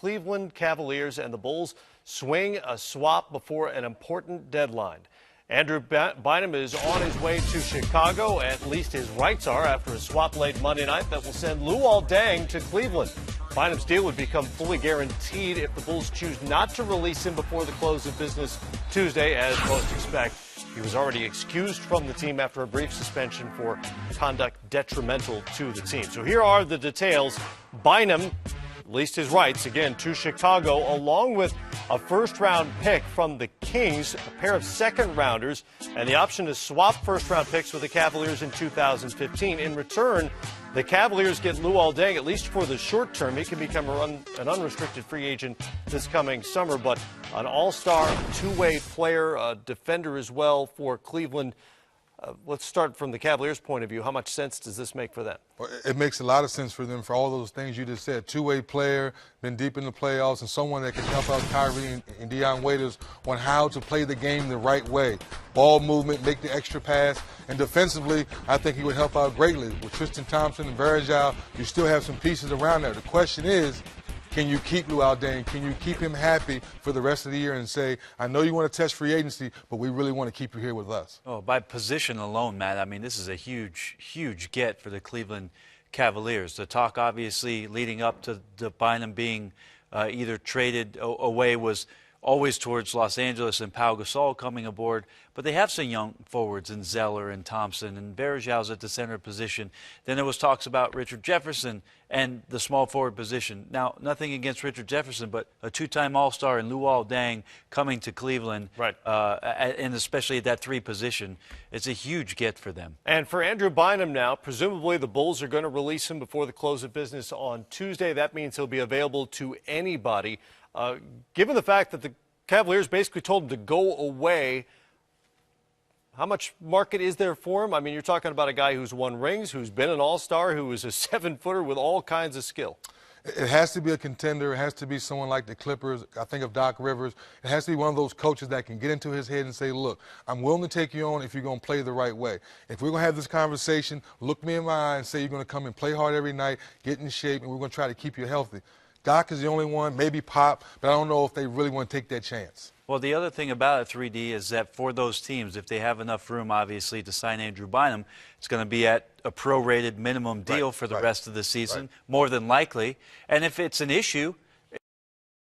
Cleveland Cavaliers and the Bulls swing a swap before an important deadline. Andrew Bynum is on his way to Chicago, at least his rights are, after a swap late Monday night that will send Luol Deng to Cleveland. Bynum's deal would become fully guaranteed if the Bulls choose not to release him before the close of business Tuesday, as most expect. He was already excused from the team after a brief suspension for conduct detrimental to the team. So here are the details. Bynum, at least his rights, again, to Chicago, along with a first-round pick from the Kings, a pair of second-rounders, and the option to swap first-round picks with the Cavaliers in 2015. In return, the Cavaliers get Luol Deng, at least for the short term. He can become an unrestricted free agent this coming summer, but an all-star, two-way player, a defender as well for Cleveland. Let's start from the Cavaliers' point of view. How much sense does this make for them? Well, it makes a lot of sense for them for all those things you just said. Two-way player, been deep in the playoffs, and someone that can help out Kyrie and Dion Waiters on how to play the game the right way. Ball movement, make the extra pass, and defensively, I think he would help out greatly. With Tristan Thompson and Varejao, you still have some pieces around there. The question is, can you keep Luol Deng? Can you keep him happy for the rest of the year and say, I know you want to test free agency, but we really want to keep you here with us? Oh, by position alone, Matt, I mean, this is a huge, huge get for the Cleveland Cavaliers. The talk, obviously, leading up to Bynum being either traded away was always towards Los Angeles and Pau Gasol coming aboard. But they have some young forwards in Zeller and Thompson, and Varejao's at the center position. Then there was talks about Richard Jefferson and the small forward position. Now, nothing against Richard Jefferson, but a two-time All-Star in Luol Deng coming to Cleveland, right. And especially at that three position, it's a huge get for them. And for Andrew Bynum now, presumably the Bulls are going to release him before the close of business on Tuesday. That means he'll be available to anybody. Given the fact that the Cavaliers basically told him to go away, how much market is there for him? I mean, you're talking about a guy who's won rings, who's been an all-star, who is a 7-footer with all kinds of skill. It has to be a contender. It has to be someone like the Clippers. I think of Doc Rivers. It has to be one of those coaches that can get into his head and say, look, I'm willing to take you on if you're going to play the right way. If we're going to have this conversation, look me in my eye and say you're going to come and play hard every night, get in shape, and we're going to try to keep you healthy. Doc is the only one, maybe Pop, but I don't know if they really want to take that chance. Well, the other thing about it, 3D, is that for those teams, if they have enough room, obviously, to sign Andrew Bynum, it's going to be at a prorated minimum deal for the rest of the season, more than likely. And if it's an issue,